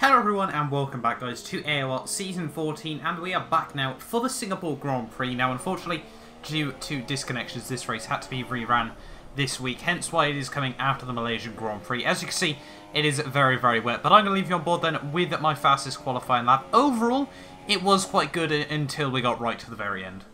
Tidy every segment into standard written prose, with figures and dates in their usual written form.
Hello everyone and welcome back guys to AOR Season 14, and we are back now for the Singapore Grand Prix. Now unfortunately, due to disconnections, this race had to be reran this week, hence why it is coming after the Malaysian Grand Prix. As you can see, it is very, very wet, but I'm going to leave you on board then with my fastest qualifying lap. Overall, it was quite good until we got right to the very end.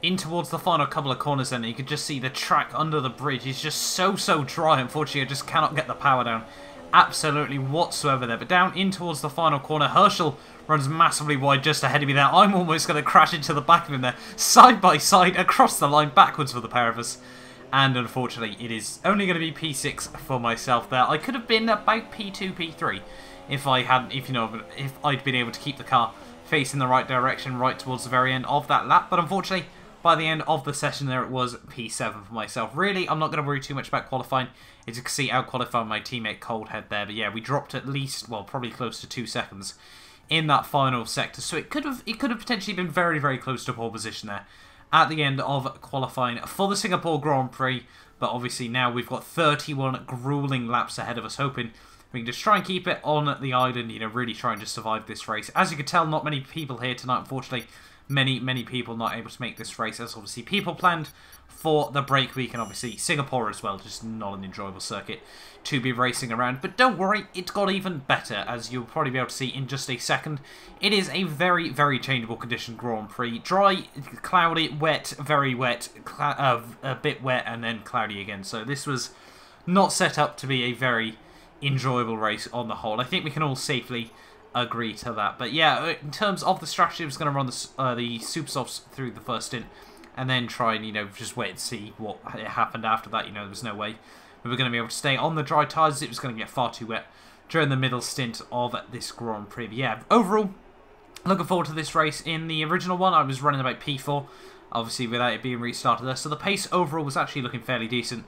In towards the final couple of corners then, you could just see the track under the bridge is just so dry. Unfortunately, I just cannot get the power down absolutely whatsoever there. But down in towards the final corner, Herschel runs massively wide just ahead of me there. I'm almost going to crash into the back of him there. Side by side, across the line, backwards for the pair of us. And unfortunately, it is only going to be P6 for myself there. I could have been about P2, P3 if I'd been able to keep the car facing the right direction right towards the very end of that lap. But unfortunately, by the end of the session there, it was P7 for myself. Really, I'm not going to worry too much about qualifying. As you can see, out-qualified my teammate Coldhead there. But yeah, we dropped at least, well, probably close to 2 seconds in that final sector. So it could have potentially been very, very close to pole position there at the end of qualifying for the Singapore Grand Prix. But obviously now we've got 31 grueling laps ahead of us, hoping we can just try and keep it on the island, really try and just survive this race. As you can tell, not many people here tonight, unfortunately. Many people not able to make this race, as obviously people planned for the break week, and obviously Singapore as well, just not an enjoyable circuit to be racing around. But don't worry, it got even better, as you'll probably be able to see in just a second. It is a very, very changeable condition Grand Prix. Dry, cloudy, wet, very wet, a bit wet, and then cloudy again. So this was not set up to be a very enjoyable race on the whole. I think we can all safely agree to that. But yeah, in terms of the strategy, I was going to run the super softs through the first stint and then try and just wait and see what happened after that. There was no way we were going to be able to stay on the dry tyres. It was going to get far too wet during the middle stint of this Grand Prix. But yeah, overall, looking forward to this race. In the original one, I was running about P4, obviously without it being restarted there, so the pace overall was actually looking fairly decent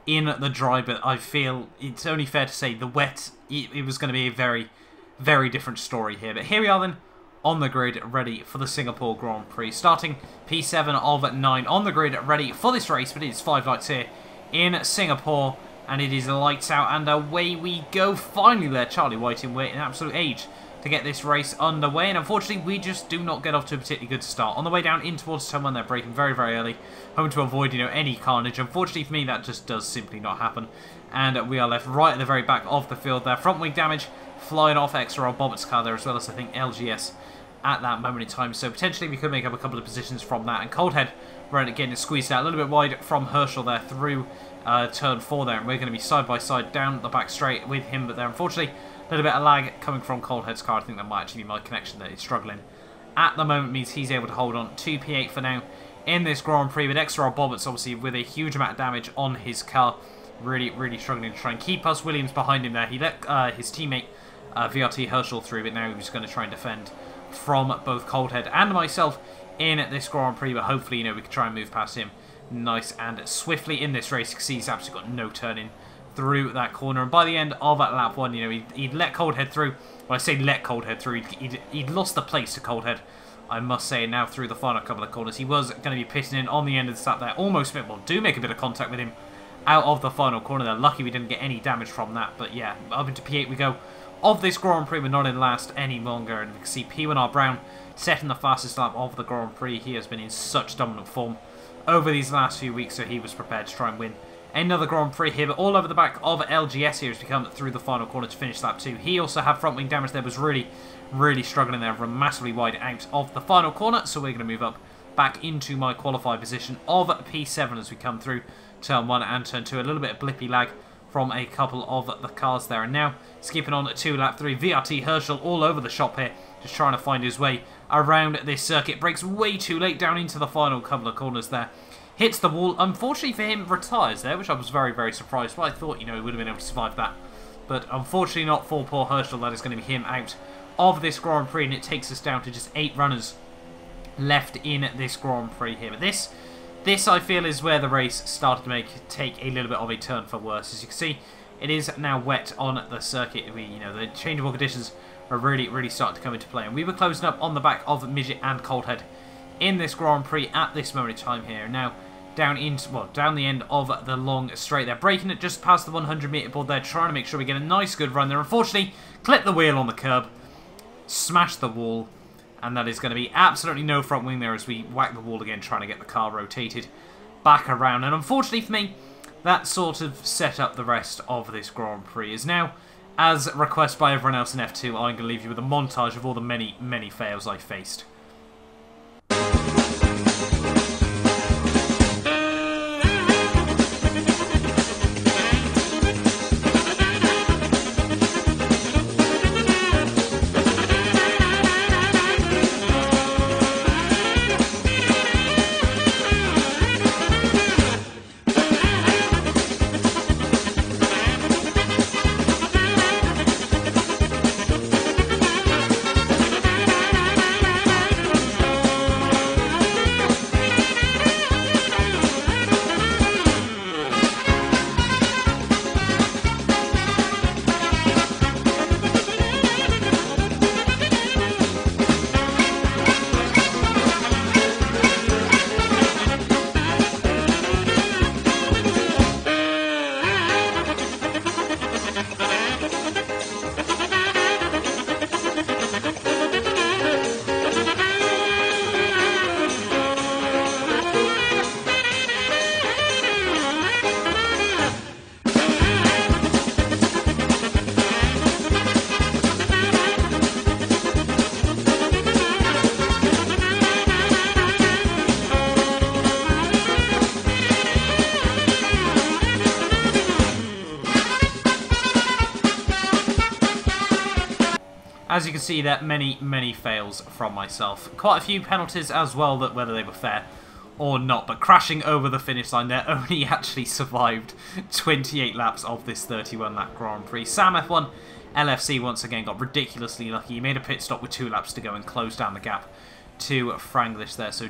in the dry. But I feel it's only fair to say the wet, it was going to be a very, very different story here. But here we are then on the grid, ready for the Singapore Grand Prix. Starting P7 of 9 on the grid, ready for this race. But it is 5 lights here in Singapore, and it is lights out, and away we go. Finally there, Charlie Whiting waiting an absolute age to get this race underway, and unfortunately we just do not get off to a particularly good start. On the way down in towards turn 1, they're braking very, very early, hoping to avoid any carnage. Unfortunately for me, that just does simply not happen, and we are left right at the very back of the field there. Front wing damage flying off XRL Bobbitt's car there, as well as I think LGS at that moment in time. So potentially we could make up a couple of positions from that. And Coldhead right again is squeezed out a little bit wide from Herschel there through turn 4 there. And we're going to be side by side down the back straight with him. But there, unfortunately, a little bit of lag coming from Coldhead's car. I think that might actually be my connection that is struggling at the moment. Means he's able to hold on to P8 for now in this Grand Prix. But XRL Bobbitt's obviously with a huge amount of damage on his car. Really struggling to try and keep us. Williams behind him there. He let his teammate VRT Herschel through, but now he's going to try and defend from both Coldhead and myself in this Grand Prix. But hopefully, we can try and move past him nice and swiftly in this race. You can see he's absolutely got no turning through that corner. And by the end of lap 1, you know, he'd let Coldhead through. Well, I say let Coldhead through. He'd lost the place to Coldhead, I must say. Now through the final couple of corners, he was going to be pitting in on the end of the lap there. Almost, well, do make a bit of contact with him out of the final corner there. Lucky we didn't get any damage from that. But yeah, up into P8 we go of this Grand Prix. We're not in last any longer. And you can see P1R Brown setting the fastest lap of the Grand Prix. He has been in such dominant form over these last few weeks, so he was prepared to try and win another Grand Prix here. But all over the back of LGS here as we come through the final corner to finish lap 2. He also had front wing damage there, was really struggling there, massively wide out of the final corner. So we're going to move up back into my qualified position of P7 as we come through turn 1 and turn 2. A little bit of blippy lag from a couple of the cars there. And now skipping on to lap 3, VRT Herschel all over the shop here, just trying to find his way around this circuit. Breaks way too late down into the final couple of corners there. Hits the wall. Unfortunately for him, retires there, which I was very surprised. But I thought, you know, he would have been able to survive that. But unfortunately not for poor Herschel. That is going to be him out of this Grand Prix. And it takes us down to just 8 runners left in this Grand Prix here. But this I feel is where the race started to take a little bit of a turn for worse. As you can see, it is now wet on the circuit. You know, the changeable conditions are really starting to come into play. And we were closing up on the back of Midget and Coldhead in this Grand Prix at this moment in time here. Now down the end of the long straight there, braking it just past the 100 meter board there, trying to make sure we get a nice good run there. Unfortunately, clip the wheel on the curb, smash the wall, and that is going to be absolutely no front wing there as we whack the wall again, trying to get the car rotated back around. And unfortunately for me, that sort of set up the rest of this Grand Prix. As now, as requested by everyone else in F2, I'm going to leave you with a montage of all the many fails I faced. As you can see there, many fails from myself. Quite a few penalties as well, that whether they were fair or not. But crashing over the finish line there, only actually survived 28 laps of this 31 lap Grand Prix. Sam F1 LFC once again got ridiculously lucky. He made a pit stop with 2 laps to go and close down the gap to Franglish there. So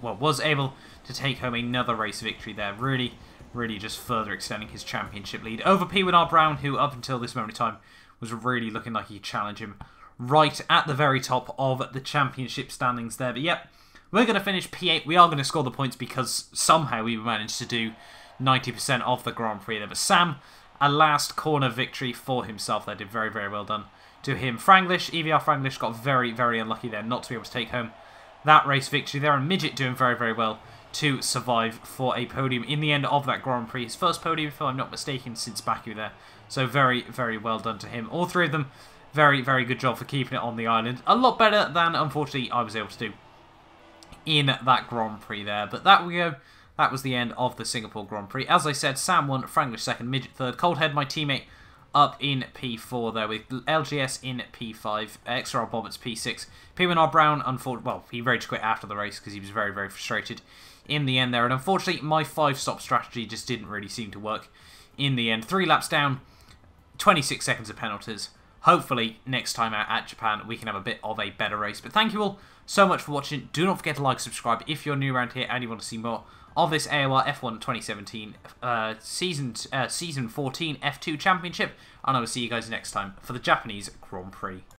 was able to take home another race victory there. Really just further extending his championship lead over P1R Brown, who up until this moment in time was really looking like he'd challenge him right at the very top of the championship standings there. But yep, we're going to finish P8. We are going to score the points because somehow we managed to do 90% of the Grand Prix there. But Sam, a last corner victory for himself there. Did very well done to him. Franglish, EVR Franglish got very unlucky there not to be able to take home that race victory there. And Midget doing very well to survive for a podium in the end of that Grand Prix. His first podium, if I'm not mistaken, since Baku there. So very well done to him. All 3 of them, very good job for keeping it on the island. A lot better than, unfortunately, I was able to do in that Grand Prix there. But that we go. That was the end of the Singapore Grand Prix. As I said, Sam won, Franglish second, Midget third, Coldhead, my teammate, up in P4 there with LGS in P5, XR Bobbitt's P6. P1R Brown, well, he rage quit after the race because he was very frustrated in the end there. And unfortunately, my 5-stop strategy just didn't really seem to work in the end. 3 laps down, 26 seconds of penalties. Hopefully, next time out at Japan, we can have a bit of a better race. But thank you all so much for watching. Do not forget to like, subscribe if you're new around here and you want to see more of this AOR F1 2017 Season 14 F2 Championship, and I will see you guys next time for the Japanese Grand Prix.